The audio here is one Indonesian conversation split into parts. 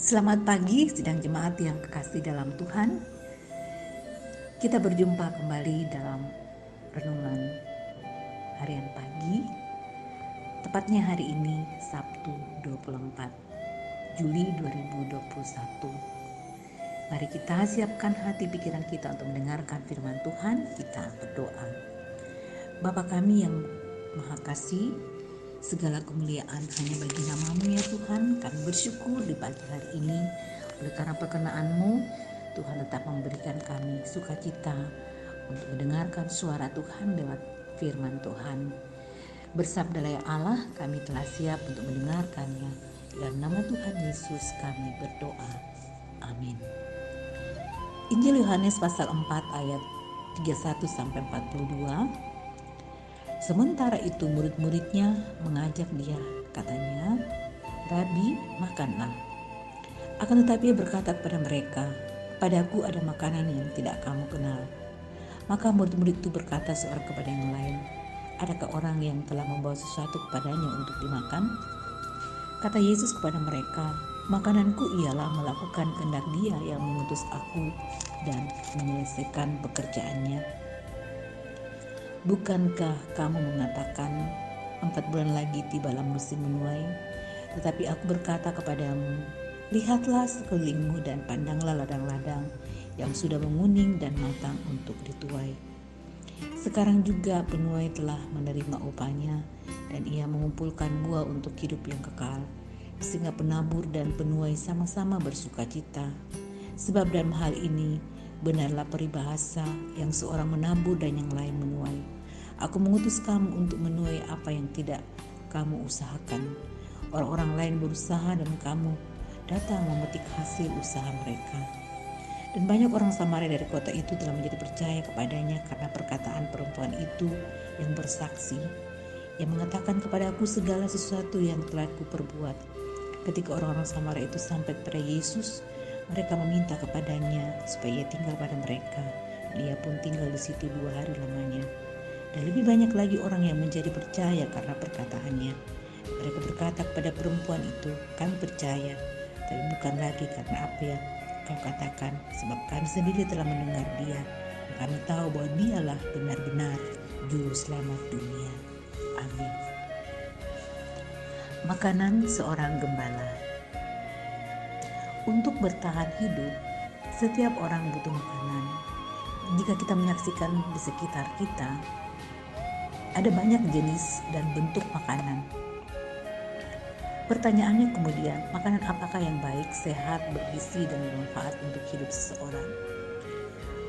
Selamat pagi sidang jemaat yang kekasih dalam Tuhan. Kita berjumpa kembali dalam renungan harian pagi. Tepatnya hari ini Sabtu 24 Juli 2021. Mari kita siapkan hati pikiran kita untuk mendengarkan firman Tuhan. Kita berdoa. Bapa kami yang Maha Kasih, segala kemuliaan hanya bagi nama-Mu ya Tuhan. Kami bersyukur di pagi hari ini oleh karena perkenan-Mu, Tuhan tetap memberikan kami sukacita untuk mendengarkan suara Tuhan lewat firman Tuhan. Bersabdalah ya Allah, kami telah siap untuk mendengarkannya. Dalam nama Tuhan Yesus kami berdoa. Amin. Injil Yohanes pasal 4 ayat 31-42. Sementara itu murid-muridnya mengajak dia, katanya, "Rabi, makanlah." Akan tetapi ia berkata kepada mereka, "Padaku ada makanan yang tidak kamu kenal." Maka murid-murid itu berkata seorang kepada yang lain, "Adakah orang yang telah membawa sesuatu kepadanya untuk dimakan?" Kata Yesus kepada mereka, "Makananku ialah melakukan kehendak Dia yang mengutus aku dan menyelesaikan pekerjaannya. Bukankah kamu mengatakan 4 bulan lagi tibalah musim menuai? Tetapi aku berkata kepadamu, lihatlah sekelilingmu dan pandanglah ladang-ladang yang sudah menguning dan matang untuk dituai. Sekarang juga penuai telah menerima upahnya dan ia mengumpulkan buah untuk hidup yang kekal, sehingga penabur dan penuai sama-sama bersukacita. Sebab dalam hal ini benarlah peribahasa yang seorang menabur dan yang lain menuai. Aku mengutus kamu untuk menuai apa yang tidak kamu usahakan. Orang-orang lain berusaha dan kamu datang memetik hasil usaha mereka." Dan banyak orang Samaria dari kota itu telah menjadi percaya kepadanya karena perkataan perempuan itu yang bersaksi, yang mengatakan kepadaku segala sesuatu yang telah kuperbuat. Ketika orang-orang Samaria itu sampai kepada Yesus, mereka meminta kepadanya supaya ia tinggal pada mereka. Dia pun tinggal di situ 2 hari lamanya. Dan lebih banyak lagi orang yang menjadi percaya karena perkataannya. Mereka berkata kepada perempuan itu, "Kami percaya, tapi bukan lagi karena apa yang kau katakan, sebab kami sendiri telah mendengar Dia, dan kami tahu bahwa Dialah benar-benar Juru Selamat dunia." Amin. Makanan seorang gembala. Untuk bertahan hidup, setiap orang butuh makanan. Jika kita menyaksikan di sekitar kita, ada banyak jenis dan bentuk makanan. Pertanyaannya kemudian, makanan apakah yang baik, sehat, bergizi, dan bermanfaat untuk hidup seseorang?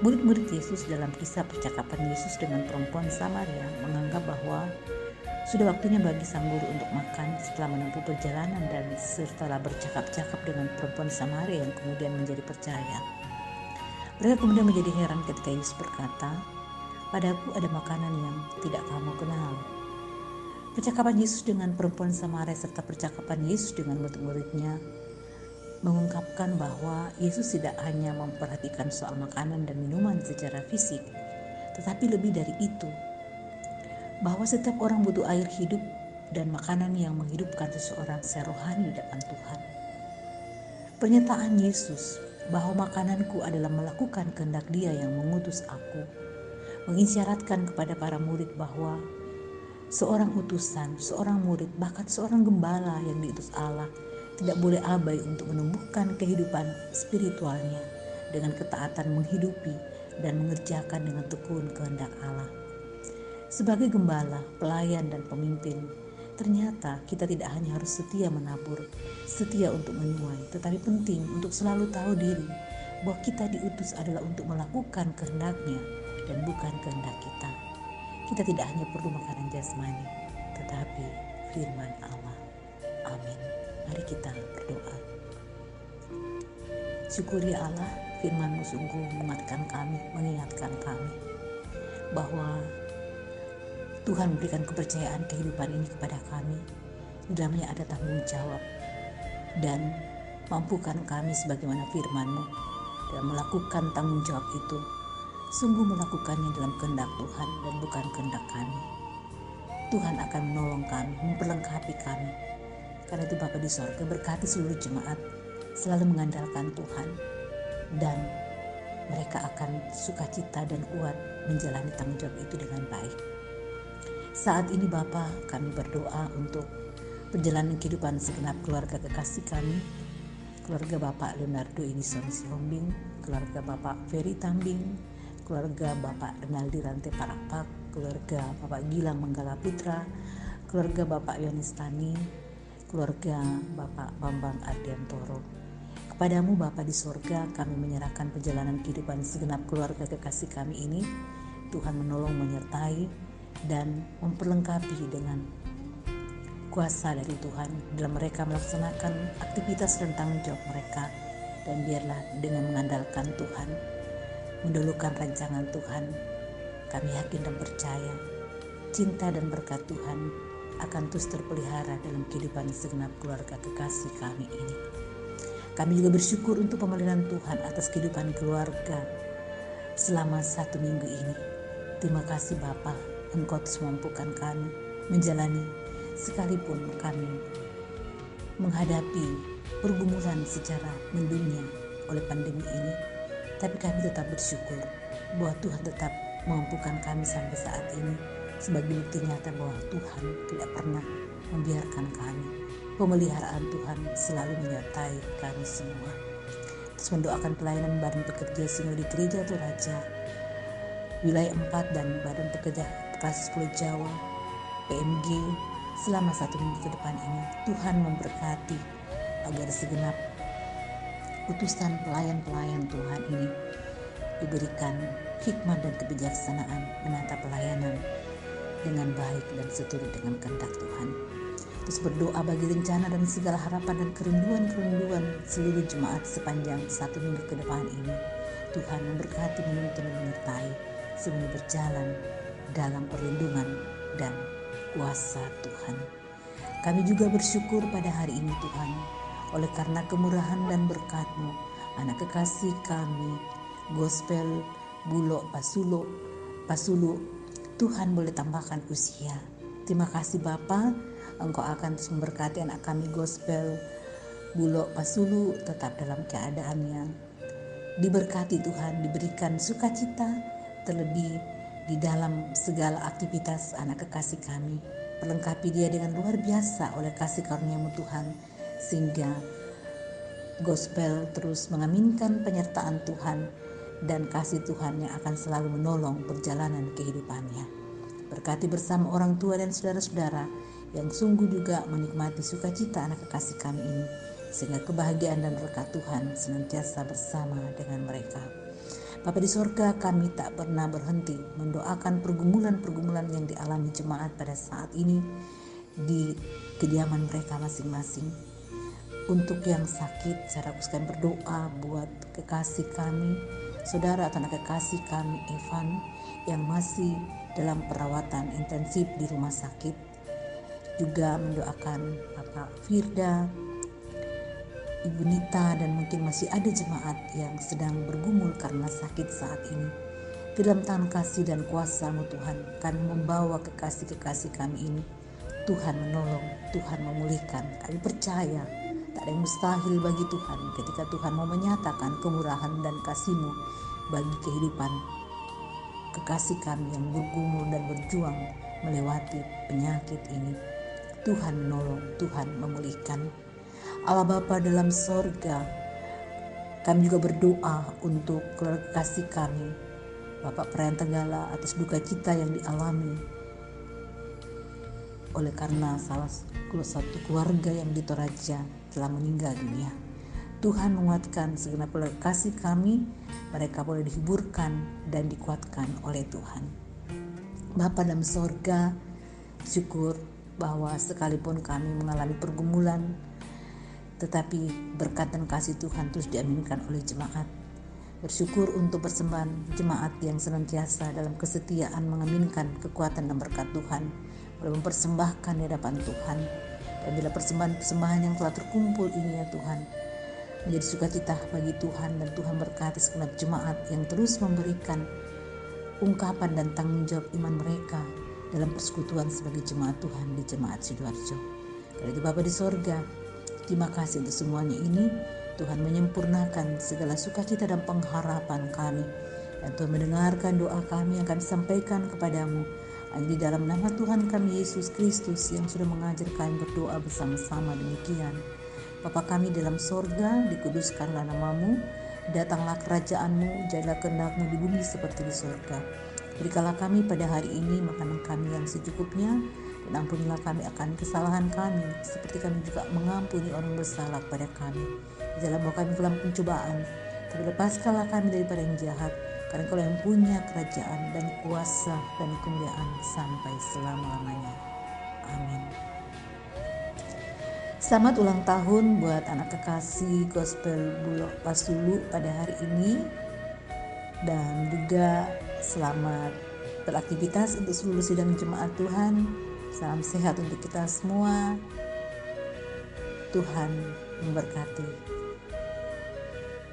Murid-murid Yesus dalam kisah percakapan Yesus dengan perempuan Samaria menganggap bahwa sudah waktunya bagi sang guru untuk makan setelah menempuh perjalanan dan setelah bercakap-cakap dengan perempuan Samaria yang kemudian menjadi percaya. Mereka kemudian menjadi heran ketika Yesus berkata, "Padaku ada makanan yang tidak kamu kenal." Percakapan Yesus dengan perempuan Samaria serta percakapan Yesus dengan murid-muridnya mengungkapkan bahwa Yesus tidak hanya memperhatikan soal makanan dan minuman secara fisik, tetapi lebih dari itu, bahwa setiap orang butuh air hidup dan makanan yang menghidupkan seseorang secara rohani di depan Tuhan. Pernyataan Yesus bahwa makananku adalah melakukan kehendak Dia yang mengutus aku, mengisyaratkan kepada para murid bahwa seorang utusan, seorang murid, bahkan seorang gembala yang diutus Allah tidak boleh abai untuk menumbuhkan kehidupan spiritualnya dengan ketaatan menghidupi dan mengerjakan dengan tekun kehendak Allah. Sebagai gembala, pelayan, dan pemimpin, ternyata kita tidak hanya harus setia menabur, setia untuk menuai, tetapi penting untuk selalu tahu diri bahwa kita diutus adalah untuk melakukan kehendak-Nya dan bukan kehendak kita. Kita tidak hanya perlu makanan jasmani, tetapi firman Allah. Amin. Mari kita berdoa. Syukuri Allah, firman-Mu sungguh mengingatkan kami bahwa Tuhan memberikan kepercayaan kehidupan ini kepada kami. Di dalamnya ada tanggung jawab, dan mampukan kami sebagaimana firman-Mu dalam melakukan tanggung jawab itu, sungguh melakukannya dalam kehendak Tuhan dan bukan kehendak kami. Tuhan akan menolong kami, memperlengkapi kami. Karena itu Bapa di sorga, berkati seluruh jemaat selalu mengandalkan Tuhan, dan mereka akan sukacita dan kuat menjalani tanggung jawab itu dengan baik. Saat ini Bapa, kami berdoa untuk perjalanan kehidupan segenap keluarga kekasih kami, keluarga Bapak Leonardo Edison Sihombing, keluarga Bapak Ferry Tambing, keluarga Bapak Renaldi Rante Parapak, keluarga Bapak Gilang Manggala Putra, keluarga Bapak Yohanes Tani, keluarga Bapak Bambang Ardiantoro. Kepadamu Bapa di sorga, kami menyerahkan perjalanan kehidupan segenap keluarga kekasih kami ini. Tuhan menolong, menyertai, dan memperlengkapi dengan kuasa dari Tuhan dalam mereka melaksanakan aktivitas dan tanggung jawab mereka. Dan biarlah dengan mengandalkan Tuhan, mendahulukan rancangan Tuhan, kami yakin dan percaya cinta dan berkat Tuhan akan terus terpelihara dalam kehidupan segenap keluarga kekasih kami ini. Kami juga bersyukur untuk pemeliharaan Tuhan atas kehidupan keluarga selama 1 minggu ini. Terima kasih Bapa, Engkau terus memampukan kami menjalani sekalipun kami menghadapi pergumulan secara mendunia oleh pandemi ini. Tapi kami tetap bersyukur bahwa Tuhan tetap memampukan kami sampai saat ini, sebagai bukti nyata bahwa Tuhan tidak pernah membiarkan kami. Pemeliharaan Tuhan selalu menyertai kami semua. Terus mendoakan pelayanan Badan Pekerja Sinode Gereja Toraja Wilayah 4 dan Badan Pekerja Kasus Pulau Jawa PMG selama 1 minggu ke depan ini. Tuhan memberkati agar segenap utusan pelayan-pelayan Tuhan ini diberikan hikmat dan kebijaksanaan menata pelayanan dengan baik dan seturut dengan kehendak Tuhan. Terus berdoa bagi rencana dan segala harapan dan kerinduan-kerinduan seluruh jemaat sepanjang 1 minggu ke depan ini. Tuhan memberkati, menuntun, dan menyertai semuanya berjalan dalam perlindungan dan kuasa Tuhan. Kami juga bersyukur pada hari ini Tuhan, oleh karena kemurahan dan berkat-Mu, anak kekasih kami, Gospel Bulog Pasulu, Tuhan boleh tambahkan usia. Terima kasih Bapa, Engkau akan terus memberkati anak kami Gospel Bulog Pasulu tetap dalam keadaan yang diberkati Tuhan, diberikan sukacita, terlebih di dalam segala aktivitas anak kekasih kami. Perlengkapi dia dengan luar biasa oleh kasih karunia-Mu Tuhan, sehingga Gospel terus mengaminkan penyertaan Tuhan dan kasih Tuhan yang akan selalu menolong perjalanan kehidupannya. Berkati bersama orang tua dan saudara-saudara yang sungguh juga menikmati sukacita anak kekasih kami ini, sehingga kebahagiaan dan berkat Tuhan senantiasa bersama dengan mereka. Bapa di sorga, kami tak pernah berhenti mendoakan pergumulan-pergumulan yang dialami jemaat pada saat ini di kediaman mereka masing-masing. Untuk yang sakit, saya khususkan berdoa buat kekasih kami, saudara atau anak kekasih kami Evan yang masih dalam perawatan intensif di rumah sakit. Juga mendoakan Bapak Firda, Ibu Nita, dan mungkin masih ada jemaat yang sedang bergumul karena sakit saat ini. Di dalam tangan kasih dan kuasa-Mu Tuhan, kami membawa kekasih-kekasih kami ini. Tuhan menolong, Tuhan memulihkan. Kami percaya tak ada yang mustahil bagi Tuhan ketika Tuhan mau menyatakan kemurahan dan kasih-Mu bagi kehidupan kekasih kami yang bergumul dan berjuang melewati penyakit ini. Tuhan menolong, Tuhan memulihkan. Allah Bapa dalam sorga, kami juga berdoa untuk keluarga kasih kami, Bapak Perayaan Tenggala, atas duka cita yang dialami oleh karena salah satu keluarga yang di Toraja telah meninggal dunia. Tuhan menguatkan segenap keluarga kasih kami, mereka boleh dihiburkan dan dikuatkan oleh Tuhan. Bapa dalam sorga, syukur bahwa sekalipun kami mengalami pergumulan, tetapi berkat dan kasih Tuhan terus diaminkan oleh jemaat. Bersyukur untuk persembahan jemaat yang senantiasa dalam kesetiaan mengaminkan kekuatan dan berkat Tuhan, boleh mempersembahkan di hadapan Tuhan. Dan bila persembahan-persembahan yang telah terkumpul ini ya Tuhan, menjadi sukacita bagi Tuhan, dan Tuhan berkati segenap jemaat yang terus memberikan ungkapan dan tanggung jawab iman mereka dalam persekutuan sebagai jemaat Tuhan di Jemaat Sidoarjo. Karena itu Bapa di sorga, terima kasih untuk semuanya ini, Tuhan menyempurnakan segala sukacita dan pengharapan kami. Dan Tuhan mendengarkan doa kami yang kami sampaikan kepadamu. Di dalam nama Tuhan kami Yesus Kristus yang sudah mengajar kami berdoa bersama-sama demikian. Bapa kami dalam sorga, dikuduskanlah namamu, datanglah kerajaanmu, jadilah kehendakmu di bumi seperti di sorga. Berikanlah kami pada hari ini makanan kami yang secukupnya, dan ampunilah kami akan kesalahan kami, seperti kami juga mengampuni orang bersalah kepada kami. Janganlah bawa kami ke dalam pencobaan, tapi lepaskanlah kami daripada yang jahat, karena Engkau yang punya kerajaan dan kuasa dan kemuliaan sampai selama-lamanya. Amin. Selamat ulang tahun buat anak kekasih Gospel Bulog Pasulu pada hari ini. Dan juga selamat beraktivitas untuk seluruh sidang jemaat Tuhan. Salam sehat untuk kita semua. Tuhan memberkati.